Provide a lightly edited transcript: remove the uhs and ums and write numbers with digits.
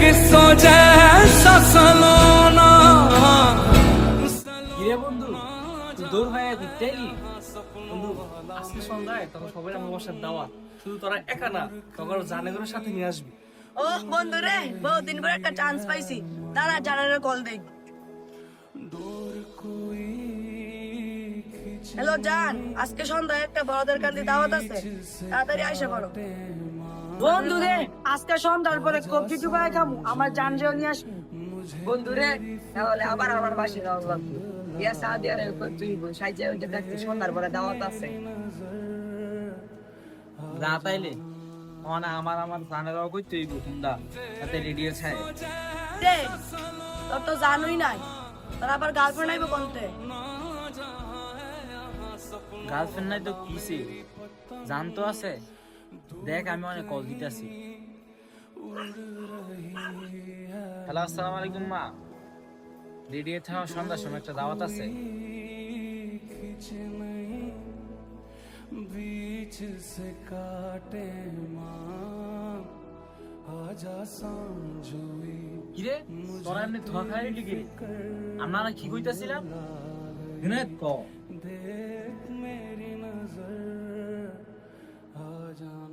किस्सों जैसा सलोना। কিরে বন্ধু, তুই দৌড় ভাই দেখতেলি বন্ধু? আজকে সন্ধ্যায় তখন সবাই আমার বাসার দাওয়াত, শুধু তোরা একা না, তখন জানেগরের সাথে নিয়ে আসবি। ও বন্ধু রে, বহুদিন পরে একটা চান্স পাইছি, দাঁড়া জানারে কল দেই। হ্যালো জান, আজকে সন্ধ্যায় একটা বড়দের কান্দি দাওয়াত আছে, তাড়াতাড়ি আইসা পড়ো। বন্ধু রে, আজকে সন্ধ্যার পরে কফি টুকায় খামু, আমার জান রেও নিয়ে আসবি। বন্ধু রে, তাহলে আবার আমার বাসে যাওয়া লাগবে। ইয়া সাদি আরে তুই সাইজে ওই যে দেখতে সন্ধ্যার পরে দাওয়াত আছে। রাত আইলে মানে আমার জানেরাও কইতে হইব তোমরা তাতে রেডিও ছায়। রে, তোর তো জানুই নাই, তোর আবার গার্লফ্রেন্ড আইবো কোনতে? গার্লফ্রেন্ড নাই তো কিসে, জান তো আছে। দেখ আমি অনেক কল দিতেছি। হ্যালো, আসসালামু আলাইকুম মা। রেডিও থাকা সন্ধ্যার সময় একটা দাওয়াত আছে। बीच से काटे माँ आजा समझुई। কিরে তোরা এমনি ধোয়া খাই লিখি, আমরা কি কইতাছিলাম? देख मेरी नजर आ जाना।